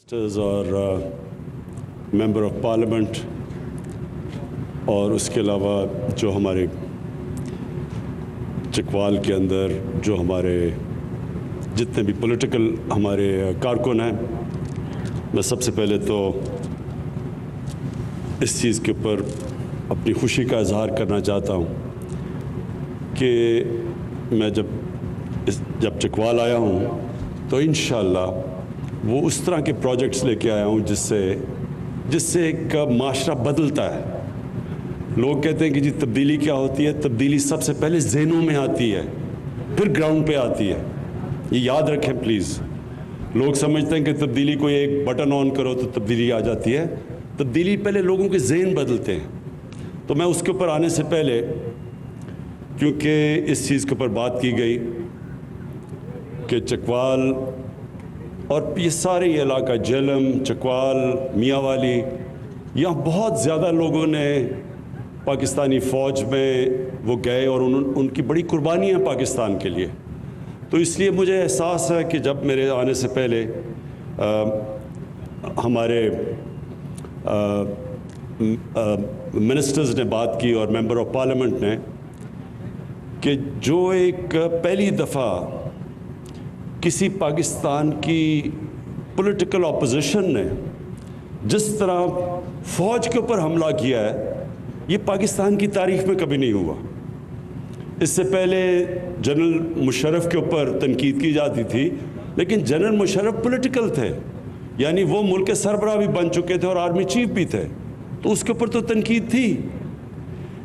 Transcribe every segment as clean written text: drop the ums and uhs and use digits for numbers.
Ministers اور member of parliament اور اس کے علاوہ جو ہمارے چکوال کے اندر جو ہمارے جتنے بھی پولیٹیکل ہمارے کارکن ہیں، میں سب سے پہلے تو اس چیز کے اوپر اپنی خوشی کا اظہار کرنا چاہتا ہوں کہ میں جب چکوال آیا ہوں تو انشاءاللہ وہ اس طرح کے پروجیکٹس لے کے آیا ہوں جس سے ایک معاشرہ بدلتا ہے۔ لوگ کہتے ہیں کہ جی تبدیلی کیا ہوتی ہے؟ تبدیلی سب سے پہلے ذہنوں میں آتی ہے، پھر گراؤنڈ پہ آتی ہے۔ یہ یاد رکھیں پلیز۔ لوگ سمجھتے ہیں کہ تبدیلی کوئی ایک بٹن آن کرو تو تبدیلی آ جاتی ہے۔ تبدیلی پہلے لوگوں کے ذہن بدلتے ہیں۔ تو میں اس کے اوپر آنے سے پہلے، کیونکہ اس چیز کے اوپر بات کی گئی کہ چکوال اور یہ سارے یہ علاقہ جہلم، چکوال، میاں والی، یہاں بہت زیادہ لوگوں نے پاکستانی فوج میں وہ گئے اور ان کی بڑی قربانیاں پاکستان کے لیے۔ تو اس لیے مجھے احساس ہے کہ جب میرے آنے سے پہلے ہمارے منسٹرز نے بات کی اور ممبر آف پارلیمنٹ نے کہ جو ایک پہلی دفعہ کسی پاکستان کی پولیٹیکل اپوزیشن نے جس طرح فوج کے اوپر حملہ کیا ہے، یہ پاکستان کی تاریخ میں کبھی نہیں ہوا۔ اس سے پہلے جنرل مشرف کے اوپر تنقید کی جاتی تھی، لیکن جنرل مشرف پولیٹیکل تھے، یعنی وہ ملک کے سربراہ بھی بن چکے تھے اور آرمی چیف بھی تھے، تو اس کے اوپر تو تنقید تھی۔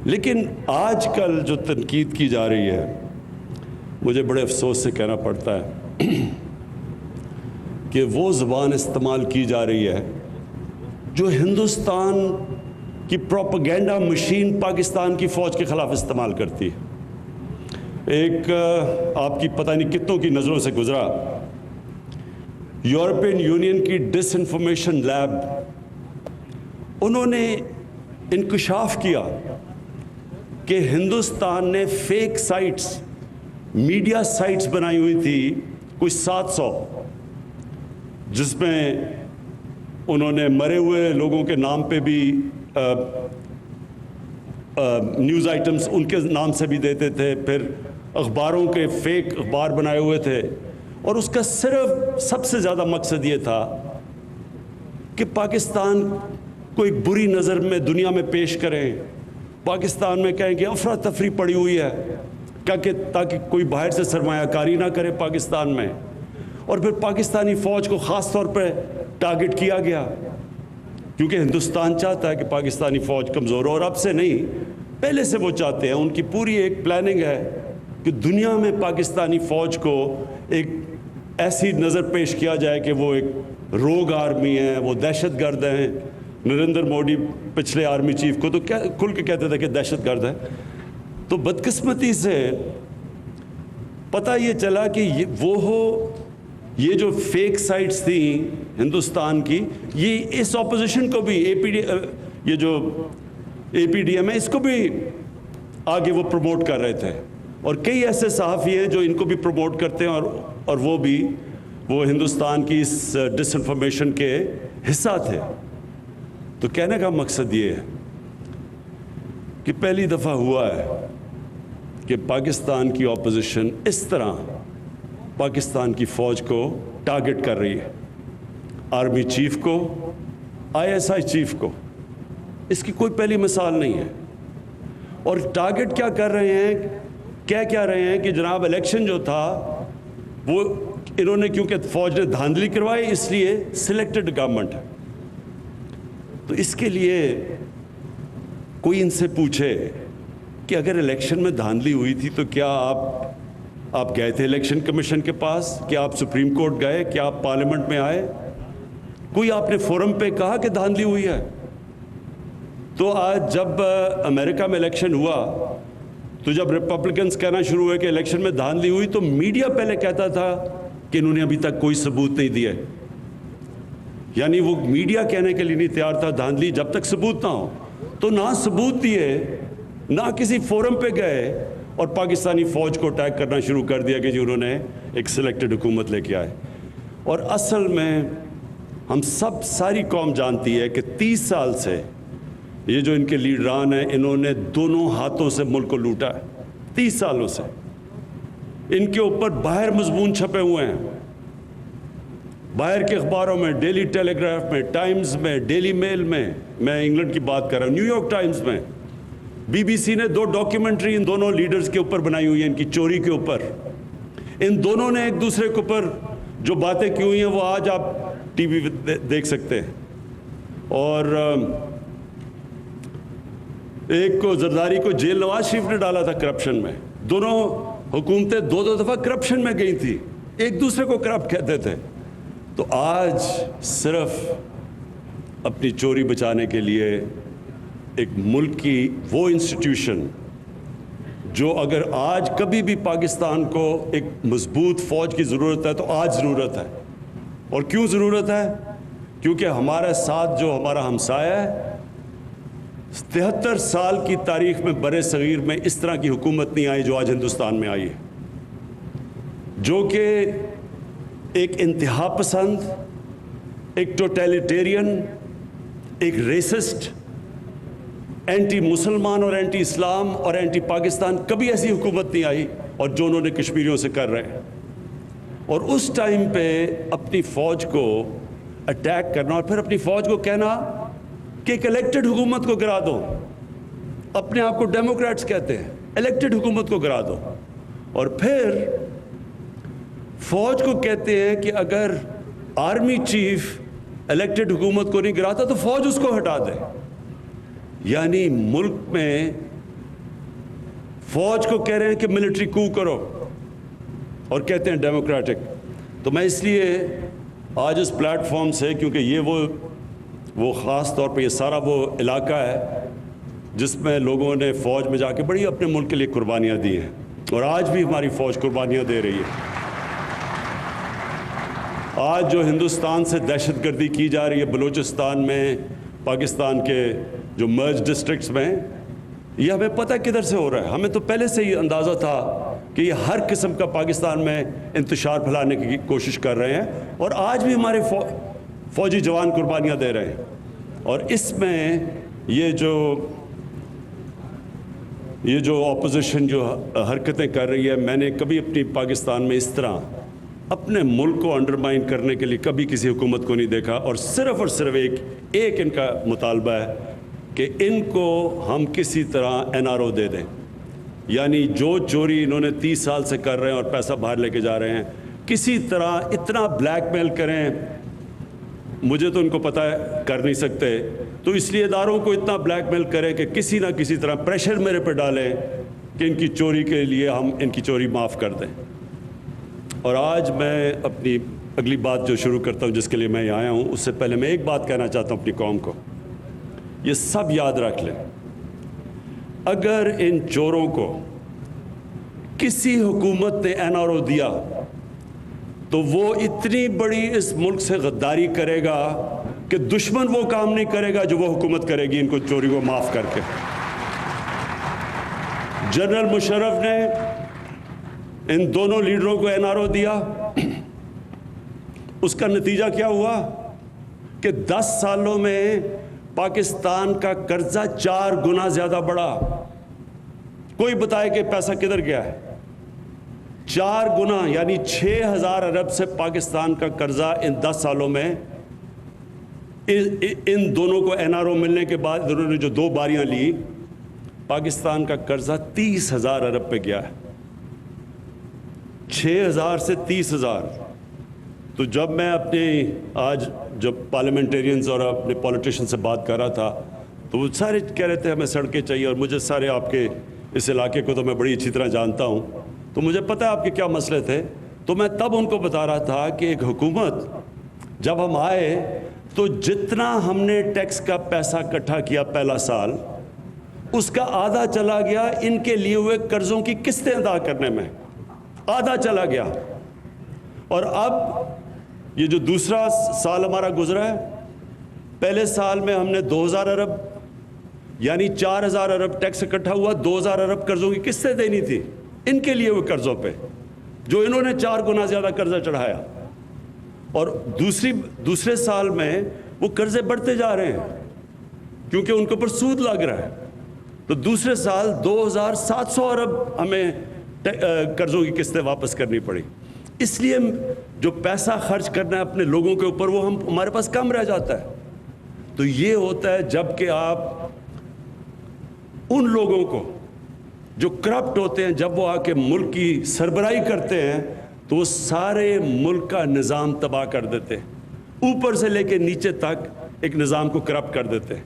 لیکن آج کل جو تنقید کی جا رہی ہے، مجھے بڑے افسوس سے کہنا پڑتا ہے کہ وہ زبان استعمال کی جا رہی ہے جو ہندوستان کی پروپیگنڈا مشین پاکستان کی فوج کے خلاف استعمال کرتی ہے۔ ایک آپ کی پتہ نہیں کتنوں کی نظروں سے گزرا، یورپین یونین کی ڈس انفارمیشن لیب، انہوں نے انکشاف کیا کہ ہندوستان نے فیک سائٹس، میڈیا سائٹس بنائی ہوئی تھی کوئی 700، جس میں انہوں نے مرے ہوئے لوگوں کے نام پہ بھی نیوز آئٹمز ان کے نام سے بھی دیتے تھے، پھر اخباروں کے فیک اخبار بنائے ہوئے تھے، اور اس کا صرف سب سے زیادہ مقصد یہ تھا کہ پاکستان کو ایک بری نظر میں دنیا میں پیش کریں، پاکستان میں کہیں کہ افراتفری پڑی ہوئی ہے تاکہ کوئی باہر سے سرمایہ کاری نہ کرے پاکستان میں۔ اور پھر پاکستانی فوج کو خاص طور پہ ٹارگٹ کیا گیا، کیونکہ ہندوستان چاہتا ہے کہ پاکستانی فوج کمزور ہو، اور اب سے نہیں، پہلے سے وہ چاہتے ہیں۔ ان کی پوری ایک پلاننگ ہے کہ دنیا میں پاکستانی فوج کو ایک ایسی نظر پیش کیا جائے کہ وہ ایک روگ آرمی ہے، وہ دہشت گرد ہیں۔ نریندر موڈی پچھلے آرمی چیف کو تو کھل کے کہتے تھے کہ دہشت گرد ہے۔ تو بدقسمتی سے پتہ یہ چلا کہ یہ جو فیک سائٹس تھیں ہندوستان کی، یہ اس اپوزیشن کو بھی یہ جو اے پی ڈی ایم ہے، اس کو بھی آگے وہ پروموٹ کر رہے تھے، اور کئی ایسے صحافی ہیں جو ان کو بھی پروموٹ کرتے ہیں اور وہ ہندوستان کی اس ڈس انفارمیشن کے حصہ تھے۔ تو کہنے کا مقصد یہ ہے کہ پہلی دفعہ ہوا ہے کہ پاکستان کی اپوزیشن اس طرح پاکستان کی فوج کو ٹارگٹ کر رہی ہے، آرمی چیف کو، آئی ایس آئی چیف کو۔ اس کی کوئی پہلی مثال نہیں ہے۔ اور ٹارگٹ کیا کر رہے ہیں، کیا رہے ہیں کہ جناب الیکشن جو تھا وہ انہوں نے، کیونکہ فوج نے دھاندلی کروائی، اس لیے سلیکٹڈ گورنمنٹ ہے۔ تو اس کے لیے کوئی ان سے پوچھے کہ اگر الیکشن میں دھاندلی ہوئی تھی تو کیا آپ گئے تھے الیکشن کمیشن کے پاس؟ کیا آپ سپریم کورٹ گئے؟ کیا آپ پارلیمنٹ میں آئے؟ کوئی آپ نے فورم پہ کہا کہ دھاندلی ہوئی ہے؟ تو آج جب امریکہ میں الیکشن ہوا تو جب ریپبلکنز کہنا شروع ہوئے کہ الیکشن میں دھاندلی ہوئی، تو میڈیا پہلے کہتا تھا کہ انہوں نے ابھی تک کوئی ثبوت نہیں دیے، یعنی وہ میڈیا کہنے کے لیے نہیں تیار تھا دھاندلی جب تک ثبوت نہ ہو۔ تو نہ ثبوت دیے، نہ کسی فورم پہ گئے، اور پاکستانی فوج کو اٹیک کرنا شروع کر دیا کہ جی انہوں نے ایک سلیکٹڈ حکومت لے کے آئے۔ اور اصل میں ہم سب ساری قوم جانتی ہے کہ 30 سال سے یہ جو ان کے لیڈران ہیں انہوں نے دونوں ہاتھوں سے ملک کو لوٹا ہے. 30 سالوں سے ان کے اوپر باہر مضمون چھپے ہوئے ہیں, باہر کے اخباروں میں, ڈیلی ٹیلی گراف میں, ٹائمز میں, ڈیلی میل میں, میں انگلینڈ کی بات کر رہا ہوں, نیو یارک ٹائمز میں, بی بی سی نے 2 ڈاکیومنٹری ان دونوں لیڈرز کے اوپر بنائی ہوئی ہیں, ان کی چوری کے اوپر. ان دونوں نے ایک دوسرے کے اوپر جو باتیں کی ہوئی ہیں وہ آج آپ ٹی وی دیکھ سکتے ہیں. اور ایک کو زرداری کو جیل نواز شریف نے ڈالا تھا کرپشن میں. دونوں حکومتیں 2 دفعہ کرپشن میں گئی تھی, ایک دوسرے کو کرپٹ کہتے تھے. تو آج صرف اپنی چوری بچانے کے لیے ایک ملک کی وہ انسٹیٹیوشن جو اگر آج کبھی بھی پاکستان کو ایک مضبوط فوج کی ضرورت ہے تو آج ضرورت ہے. اور کیوں ضرورت ہے؟ کیونکہ ہمارے ساتھ جو ہمارا ہمسایہ ہے, 73 سال کی تاریخ میں برِ صغیر میں اس طرح کی حکومت نہیں آئی جو آج ہندوستان میں آئی ہے, جو کہ ایک انتہا پسند, ایک ٹوٹیلیٹیرین, ایک ریسسٹ, اینٹی مسلمان اور اینٹی اسلام اور اینٹی پاکستان. کبھی ایسی حکومت نہیں آئی, اور جو انہوں نے کشمیریوں سے کر رہے ہیں. اور اس ٹائم پہ اپنی فوج کو اٹیک کرنا اور پھر اپنی فوج کو کہنا کہ ایک الیکٹڈ حکومت کو گرا دو. اپنے آپ کو ڈیموکریٹس کہتے ہیں, الیکٹڈ حکومت کو گرا دو. اور پھر فوج کو کہتے ہیں کہ اگر آرمی چیف الیکٹڈ حکومت کو نہیں گراتا تو فوج اس کو ہٹا دے. یعنی ملک میں فوج کو کہہ رہے ہیں کہ ملٹری کو کرو اور کہتے ہیں ڈیموکریٹک. تو میں اس لیے آج اس پلیٹ فارم سے, کیونکہ یہ وہ خاص طور پہ یہ سارا وہ علاقہ ہے جس میں لوگوں نے فوج میں جا کے بڑی اپنے ملک کے لیے قربانیاں دی ہیں, اور آج بھی ہماری فوج قربانیاں دے رہی ہے. آج جو ہندوستان سے دہشت گردی کی جا رہی ہے بلوچستان میں, پاکستان کے جو مرج ڈسٹرکٹس میں, یہ ہمیں پتہ کدھر سے ہو رہا ہے. ہمیں تو پہلے سے ہی اندازہ تھا کہ یہ ہر قسم کا پاکستان میں انتشار پھیلانے کی کوشش کر رہے ہیں, اور آج بھی ہمارے فوجی جوان قربانیاں دے رہے ہیں. اور اس میں یہ جو اپوزیشن جو حرکتیں کر رہی ہے, میں نے کبھی اپنی پاکستان میں اس طرح اپنے ملک کو انڈرمائن کرنے کے لیے کبھی کسی حکومت کو نہیں دیکھا. اور صرف ایک ان کا مطالبہ ہے کہ ان کو ہم کسی طرح NRO دے دیں. یعنی جو چوری انہوں نے 30 سال سے کر رہے ہیں اور پیسہ باہر لے کے جا رہے ہیں, کسی طرح اتنا بلیک میل کریں. مجھے تو ان کو پتہ ہے کر نہیں سکتے, تو اس لیے اداروں کو اتنا بلیک میل کریں کہ کسی نہ کسی طرح پریشر میرے پہ ڈالیں کہ ان کی چوری کے لیے ہم ان کی چوری معاف کر دیں. اور آج میں اپنی اگلی بات جو شروع کرتا ہوں, جس کے لیے میں یہاں آیا ہوں, اس سے پہلے میں ایک بات کہنا چاہتا ہوں اپنی قوم کو. یہ سب یاد رکھ لیں, اگر ان چوروں کو کسی حکومت نے NRO دیا تو وہ اتنی بڑی اس ملک سے غداری کرے گا کہ دشمن وہ کام نہیں کرے گا جو وہ حکومت کرے گی ان کو چوری کو معاف کر کے. جنرل مشرف نے ان دونوں لیڈروں کو NRO دیا, اس کا نتیجہ کیا ہوا کہ 10 سالوں میں پاکستان کا قرضہ 4 گنا زیادہ بڑھا. کوئی بتائے کہ پیسہ کدھر گیا ہے؟ 4 گنا, یعنی 6000 ارب سے پاکستان کا قرضہ ان 10 سالوں میں, ان دونوں کو NRO ملنے کے بعد انہوں نے جو 2 باریاں لی, پاکستان کا قرضہ 30,000 ارب پہ گیا ہے. 6000 سے 30,000. تو جب میں آج جب پارلیمنٹیرینز اور اپنے پولیٹیشین سے بات کر رہا تھا تو وہ سارے کہہ رہے تھے ہمیں سڑکیں چاہیے, اور مجھے سارے آپ کے اس علاقے کو تو میں بڑی اچھی طرح جانتا ہوں, تو مجھے پتہ ہے آپ کے کیا مسئلے تھے. تو میں تب ان کو بتا رہا تھا کہ ایک حکومت جب ہم آئے تو جتنا ہم نے ٹیکس کا پیسہ اکٹھا کیا پہلا سال, اس کا آدھا چلا گیا ان کے لیے ہوئے قرضوں کی قسطیں ادا کرنے میں, آدھا چلا گیا. اور اب یہ جو دوسرا سال ہمارا گزرا ہے, پہلے سال میں ہم نے 2000 ارب یعنی 4000 ارب ٹیکس اکٹھا ہوا, 2000 ارب قرضوں کی قسطیں دینی تھی ان کے لیے ہوئے قرضوں پہ, جو انہوں نے 4 گنا زیادہ قرضہ چڑھایا. اور دوسرے سال میں وہ قرضے بڑھتے جا رہے ہیں کیونکہ ان کے اوپر سود لگ رہا ہے. تو دوسرے سال 2700 ارب ہمیں قرضوں کی قسطیں واپس کرنی پڑی. اس لیے جو پیسہ خرچ کرنا ہے اپنے لوگوں کے اوپر وہ ہمارے پاس کم رہ جاتا ہے. تو یہ ہوتا ہے جب کہ آپ ان لوگوں کو جو کرپٹ ہوتے ہیں جب وہ آ کے ملک کی سربراہی کرتے ہیں تو وہ سارے ملک کا نظام تباہ کر دیتے ہیں, اوپر سے لے کے نیچے تک ایک نظام کو کرپٹ کر دیتے ہیں.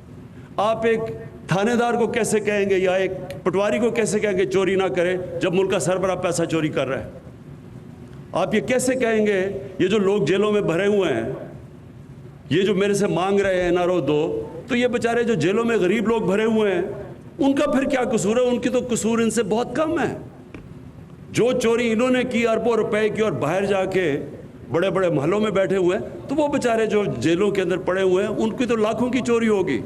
آپ ایک تھانے دار کو کیسے کہیں گے یا ایک پٹواری کو کیسے کہیں گے چوری نہ کرے جب ملک کا سربراہ پیسہ چوری کر رہا ہے؟ آپ یہ کیسے کہیں گے یہ جو لوگ جیلوں میں بھرے ہوئے ہیں, یہ جو میرے سے مانگ رہے ہیں NRO 2, تو یہ بیچارے جو جیلوں میں غریب لوگ بھرے ہوئے ہیں ان کا پھر کیا قصور ہے؟ ان کی تو قصور ان سے بہت کم ہے. جو چوری انہوں نے کی اربوں روپے کی اور باہر جا کے بڑے بڑے محلوں میں بیٹھے ہوئے ہیں, تو وہ بیچارے جو جیلوں کے اندر پڑے ہوئے ہیں ان کی تو لاکھوں کی چوری ہوگی.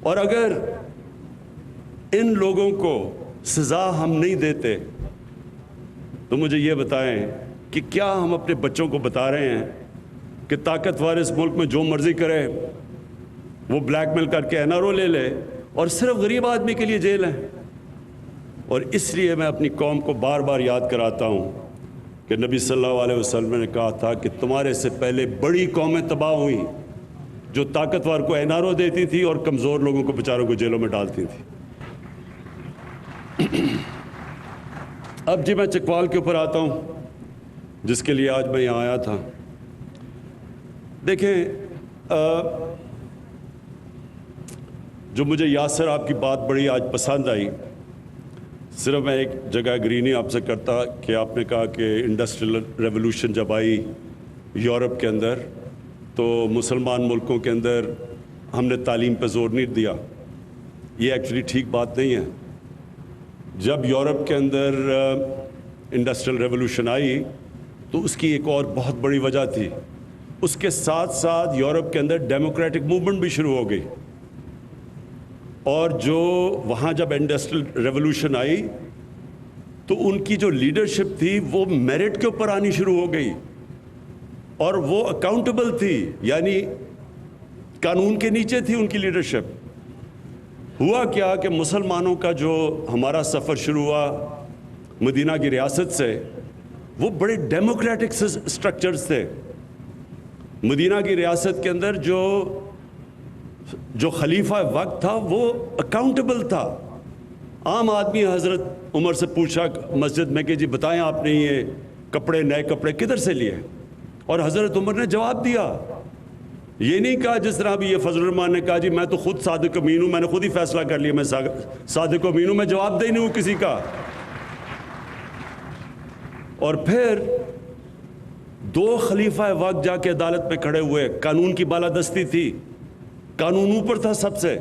اور اگر ان لوگوں کو سزا ہم نہیں دیتے تو مجھے یہ بتائیں کہ کیا ہم اپنے بچوں کو بتا رہے ہیں کہ طاقتور اس ملک میں جو مرضی کرے وہ بلیک میل کر کے NRO لے لے اور صرف غریب آدمی کے لیے جیل ہے؟ اور اس لیے میں اپنی قوم کو بار بار یاد کراتا ہوں کہ نبی صلی اللہ علیہ وسلم نے کہا تھا کہ تمہارے سے پہلے بڑی قومیں تباہ ہوئیں جو طاقتور کو NRO دیتی تھی اور کمزور لوگوں کو بیچاروں کو جیلوں میں ڈالتی تھی. اب جی میں چکوال کے اوپر آتا ہوں جس کے لیے آج میں یہاں آیا تھا. دیکھیں جو مجھے یاسر آپ کی بات بڑی آج پسند آئی, صرف میں ایک جگہ اگری نہیں آپ سے کرتا کہ آپ نے کہا کہ انڈسٹریل ریولوشن جب آئی یورپ کے اندر تو مسلمان ملکوں کے اندر ہم نے تعلیم پہ زور نہیں دیا. یہ ایکچولی ٹھیک بات نہیں ہے. جب یورپ کے اندر انڈسٹریل ریولوشن آئی تو اس کی ایک اور بہت بڑی وجہ تھی, اس کے ساتھ ساتھ یورپ کے اندر ڈیموکریٹک موومنٹ بھی شروع ہو گئی. اور جو وہاں جب انڈسٹریل ریولوشن آئی تو ان کی جو لیڈرشپ تھی وہ میرٹ کے اوپر آنی شروع ہو گئی اور وہ اکاؤنٹیبل تھی, یعنی قانون کے نیچے تھی ان کی لیڈرشپ. ہوا کیا کہ مسلمانوں کا جو ہمارا سفر شروع ہوا مدینہ کی ریاست سے, وہ بڑے ڈیموکریٹک سٹرکچرز تھے. مدینہ کی ریاست کے اندر جو خلیفہ وقت تھا وہ اکاؤنٹیبل تھا. عام آدمی حضرت عمر سے پوچھا مسجد میں کہ جی بتائیں آپ نے یہ کپڑے نئے کپڑے کدھر سے لیے, اور حضرت عمر نے جواب دیا. یہ نہیں کہا جس طرح بھی یہ فضل الرحمان نے کہا جی میں تو خود صادق امین ہوں, میں نے خود ہی فیصلہ کر لیا میں صادق امین ہوں, میں جواب دہ نہیں ہوں کسی کا. اور پھر 2 خلیفہ وقت جا کے عدالت میں کھڑے ہوئے, قانون کی بالادستی تھی, قانون اوپر تھا سب سے.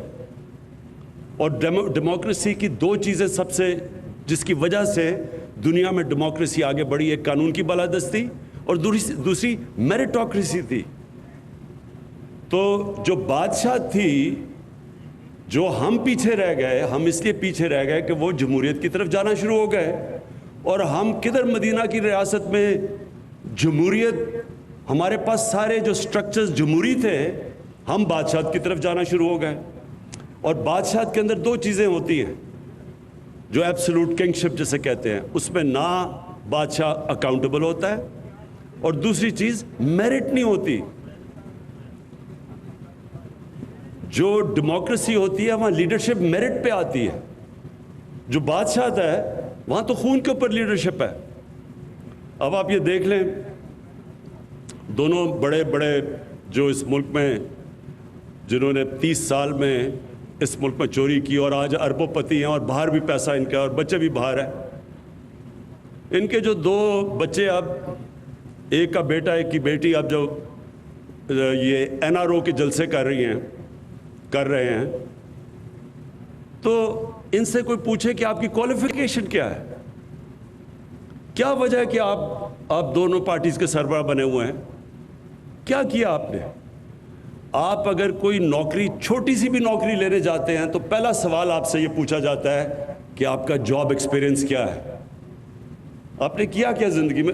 اور ڈیموکریسی کی 2 چیزیں سب سے جس کی وجہ سے دنیا میں ڈیموکریسی آگے بڑھی, ایک قانون کی بالادستی اور دوسری میریٹوکریسی تھی. تو جو بادشاہ تھی جو ہم پیچھے رہ گئے, ہم اس لیے پیچھے رہ گئے کہ وہ جمہوریت کی طرف جانا شروع ہو گئے, اور ہم کدھر مدینہ کی ریاست میں جمہوریت, ہمارے پاس سارے جو سٹرکچرز جمہوری تھے, ہم بادشاہت کی طرف جانا شروع ہو گئے. اور بادشاہت کے اندر 2 چیزیں ہوتی ہیں جو ایبسولوٹ کنگشپ جسے کہتے ہیں, اس میں نہ بادشاہ اکاؤنٹیبل ہوتا ہے اور دوسری چیز میرٹ نہیں ہوتی. جو ڈیموکریسی ہوتی ہے وہاں لیڈرشپ میرٹ پہ آتی ہے, جو بادشاہت ہے وہاں تو خون کے اوپر لیڈرشپ ہے. اب آپ یہ دیکھ لیں دونوں بڑے بڑے جو اس ملک میں جنہوں نے 30 سال میں اس ملک میں چوری کی اور آج اربوں پتی ہیں اور باہر بھی پیسہ ان کا اور بچے بھی باہر ہیں, ان کے جو 2 بچے, اب ایک کا بیٹا ایک کی بیٹی اب جو یہ NRO کے جلسے کر رہے ہیں, تو ان سے کوئی پوچھے کہ آپ کی کوالیفیکیشن کیا ہے, کیا وجہ ہے کہ آپ دونوں پارٹیز کے سربراہ بنے ہوئے ہیں, کیا کیا آپ نے؟ آپ اگر کوئی نوکری, چھوٹی سی بھی نوکری لینے جاتے ہیں تو پہلا سوال آپ سے یہ پوچھا جاتا ہے کہ آپ کا جاب ایکسپیرینس کیا ہے, آپ نے کیا زندگی میں.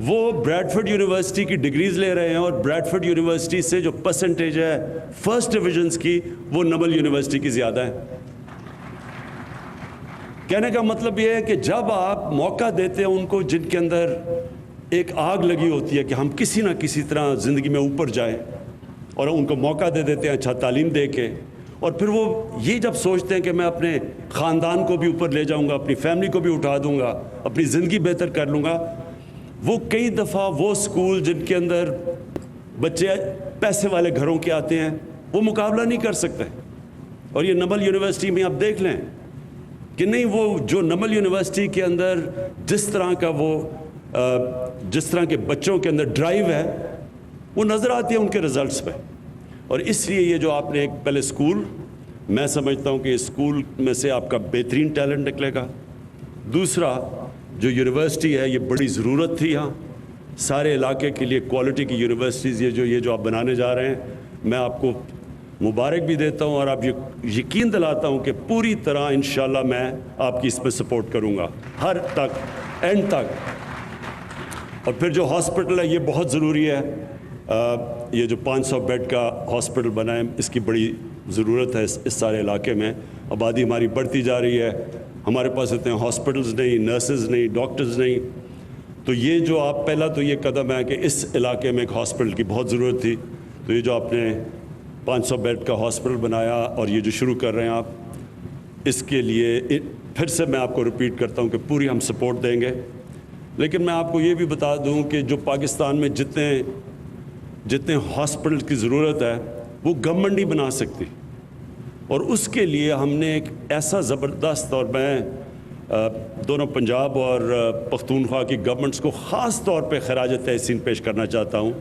وہ بریڈفورڈ یونیورسٹی کی ڈگریز لے رہے ہیں، اور بریڈفورڈ یونیورسٹی سے جو پرسنٹیج ہے فرسٹ ڈویژنز کی وہ نمل یونیورسٹی کی زیادہ ہے۔ کہنے کا مطلب یہ ہے کہ جب آپ موقع دیتے ہیں ان کو جن کے اندر ایک آگ لگی ہوتی ہے کہ ہم کسی نہ کسی طرح زندگی میں اوپر جائیں، اور ان کو موقع دے دیتے ہیں اچھا تعلیم دے کے، اور پھر وہ یہ جب سوچتے ہیں کہ میں اپنے خاندان کو بھی اوپر لے جاؤں گا، اپنی فیملی کو بھی اٹھا دوں گا، اپنی زندگی بہتر کر لوں گا، وہ کئی دفعہ وہ سکول جن کے اندر بچے پیسے والے گھروں کے آتے ہیں وہ مقابلہ نہیں کر سکتے۔ اور یہ نمل یونیورسٹی میں آپ دیکھ لیں کہ نہیں، وہ جو نمل یونیورسٹی کے اندر جس طرح کا جس طرح کے بچوں کے اندر ڈرائیو ہے وہ نظر آتی ہے ان کے رزلٹس پہ۔ اور اس لیے یہ جو آپ نے ایک پہلے اسکول، میں سمجھتا ہوں کہ اسکول میں سے آپ کا بہترین ٹیلنٹ نکلے گا۔ دوسرا جو یونیورسٹی ہے یہ بڑی ضرورت تھی یہاں سارے علاقے کے لیے کوالٹی کی یونیورسٹیز، یہ جو آپ بنانے جا رہے ہیں، میں آپ کو مبارک بھی دیتا ہوں، اور آپ یقین دلاتا ہوں کہ پوری طرح انشاءاللہ میں آپ کی اس پہ سپورٹ کروں گا ہر تک، اینڈ تک۔ اور پھر جو ہاسپٹل ہے یہ بہت ضروری ہے، یہ جو 500 بیڈ کا ہاسپٹل بنا ہے اس کی بڑی ضرورت ہے اس سارے علاقے میں۔ آبادی ہماری بڑھتی جا رہی ہے، ہمارے پاس اتنے ہاسپٹلز نہیں، نرسز نہیں، ڈاکٹرز نہیں، تو یہ جو آپ پہلا تو یہ قدم ہے کہ اس علاقے میں ایک ہاسپٹل کی بہت ضرورت تھی، تو یہ جو آپ نے 500 بیڈ کا ہاسپٹل بنایا اور یہ جو شروع کر رہے ہیں آپ، اس کے لیے پھر سے میں آپ کو ریپیٹ کرتا ہوں کہ پوری ہم سپورٹ دیں گے۔ لیکن میں آپ کو یہ بھی بتا دوں کہ جو پاکستان میں جتنے ہاسپٹل کی ضرورت ہے وہ گورنمنٹ نہیں بنا سکتی، اور اس کے لیے ہم نے ایک ایسا زبردست، اور میں دونوں پنجاب اور پختونخوا کی گورنمنٹس کو خاص طور پہ خراج تحسین پیش کرنا چاہتا ہوں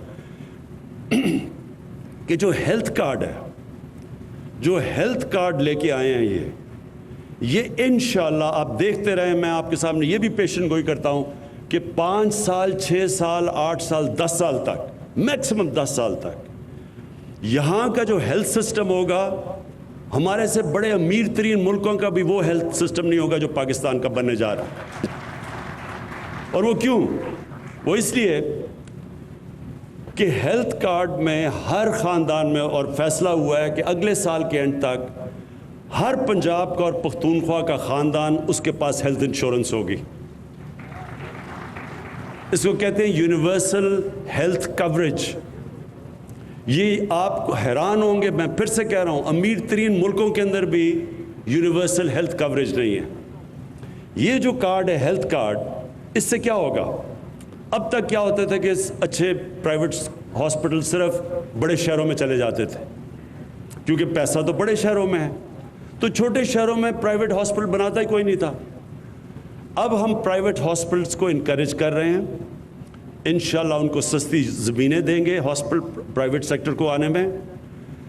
کہ جو ہیلتھ کارڈ ہے، جو ہیلتھ کارڈ لے کے آئے ہیں یہ انشاءاللہ آپ دیکھتے رہیں، میں آپ کے سامنے یہ بھی پیشن گوئی کرتا ہوں کہ 5 سال 6 سال 8 سال 10 سال تک، میکسیمم 10 سال تک یہاں کا جو ہیلتھ سسٹم ہوگا ہمارے سے بڑے امیر ترین ملکوں کا بھی وہ ہیلتھ سسٹم نہیں ہوگا جو پاکستان کا بننے جا رہا ہے۔ اور وہ کیوں؟ وہ اس لیے کہ ہیلتھ کارڈ میں ہر خاندان میں، اور فیصلہ ہوا ہے کہ اگلے سال کے اینڈ تک ہر پنجاب کا اور پختونخوا کا خاندان اس کے پاس ہیلتھ انشورنس ہوگی۔ اس کو کہتے ہیں یونیورسل ہیلتھ کوریج۔ یہ آپ حیران ہوں گے، میں پھر سے کہہ رہا ہوں، امیر ترین ملکوں کے اندر بھی یونیورسل ہیلتھ کوریج نہیں ہے۔ یہ جو کارڈ ہے ہیلتھ کارڈ، اس سے کیا ہوگا؟ اب تک کیا ہوتا تھا کہ اچھے پرائیویٹ ہاسپٹل صرف بڑے شہروں میں چلے جاتے تھے، کیونکہ پیسہ تو بڑے شہروں میں ہے، تو چھوٹے شہروں میں پرائیویٹ ہاسپٹل بناتا ہی کوئی نہیں تھا۔ اب ہم پرائیویٹ ہاسپٹلس کو انکریج کر رہے ہیں، انشاءاللہ ان کو سستی زمینیں دیں گے ہاسپٹل پرائیویٹ سیکٹر کو آنے میں،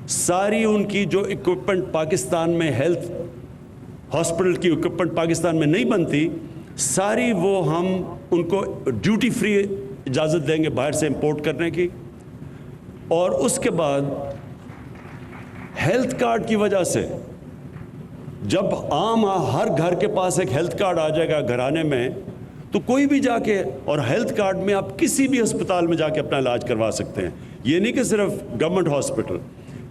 ساری ان کی جو اکوپمنٹ پاکستان میں ہیلتھ ہاسپٹل کی اکوپمنٹ پاکستان میں نہیں بنتی، ساری وہ ہم ان کو ڈیوٹی فری اجازت دیں گے باہر سے امپورٹ کرنے کی۔ اور اس کے بعد ہیلتھ کارڈ کی وجہ سے جب عام ہر گھر کے پاس ایک ہیلتھ کارڈ آ جائے گا گھرانے میں، تو کوئی بھی جا کے، اور ہیلتھ کارڈ میں آپ کسی بھی ہسپتال میں جا کے اپنا علاج کروا سکتے ہیں، یہ نہیں کہ صرف گورنمنٹ ہاسپٹل،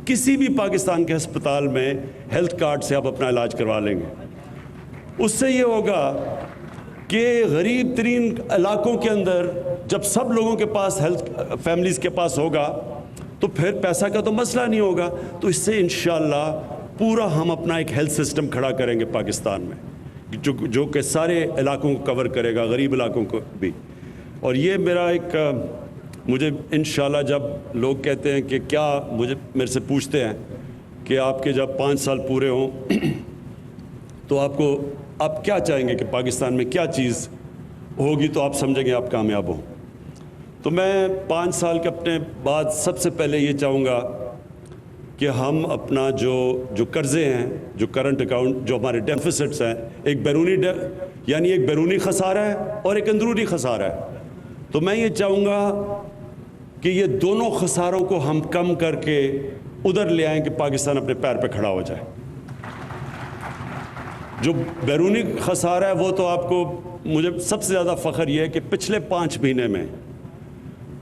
کسی بھی پاکستان کے ہسپتال میں ہیلتھ کارڈ سے آپ اپنا علاج کروا لیں گے۔ اس سے یہ ہوگا کہ غریب ترین علاقوں کے اندر جب سب لوگوں کے پاس ہیلتھ فیملیز کے پاس ہوگا تو پھر پیسہ کا تو مسئلہ نہیں ہوگا، تو اس سے انشاءاللہ پورا ہم اپنا ایک ہیلتھ سسٹم کھڑا کریں گے پاکستان میں، جو کہ سارے علاقوں کو کور کرے گا، غریب علاقوں کو بھی۔ اور یہ میرا ایک مجھے انشاءاللہ جب لوگ کہتے ہیں کہ کیا، میرے سے پوچھتے ہیں کہ آپ کے جب 5 سال پورے ہوں تو آپ کیا چاہیں گے کہ پاکستان میں کیا چیز ہوگی تو آپ سمجھیں گے آپ کامیاب ہوں، تو میں 5 سال کے اپنے بعد سب سے پہلے یہ چاہوں گا کہ ہم اپنا جو قرضے ہیں، جو کرنٹ اکاؤنٹ، جو ہمارے ڈیفیسٹس ہیں، ایک بیرونی خسارہ ہے اور ایک اندرونی خسارہ ہے، تو میں یہ چاہوں گا کہ یہ دونوں خساروں کو ہم کم کر کے ادھر لے آئیں کہ پاکستان اپنے پیر پہ کھڑا ہو جائے۔ جو بیرونی خسارہ ہے وہ تو آپ کو، مجھے سب سے زیادہ فخر یہ ہے کہ پچھلے 5 مہینے میں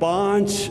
5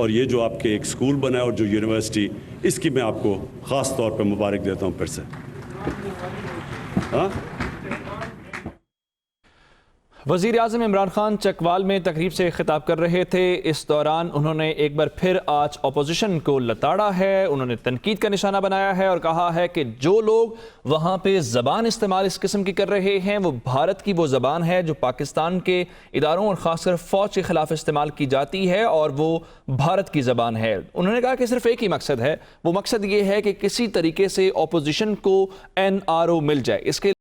اور یہ جو آپ کے ایک اسکول بنا ہے اور جو یونیورسٹی، اس کی میں آپ کو خاص طور پہ مبارک دیتا ہوں پھر سے. وزیر اعظم عمران خان چکوال میں تقریب سے خطاب کر رہے تھے. اس دوران انہوں نے ایک بار پھر آج اپوزیشن کو لتاڑا ہے. انہوں نے تنقید کا نشانہ بنایا ہے اور کہا ہے کہ جو لوگ وہاں پہ زبان استعمال اس قسم کی کر رہے ہیں وہ بھارت کی وہ زبان ہے جو پاکستان کے اداروں اور خاص کر فوج کے خلاف استعمال کی جاتی ہے اور وہ بھارت کی زبان ہے. انہوں نے کہا کہ صرف ایک ہی مقصد ہے، وہ مقصد یہ ہے کہ کسی طریقے سے اپوزیشن کو NRO مل جائے. اس کے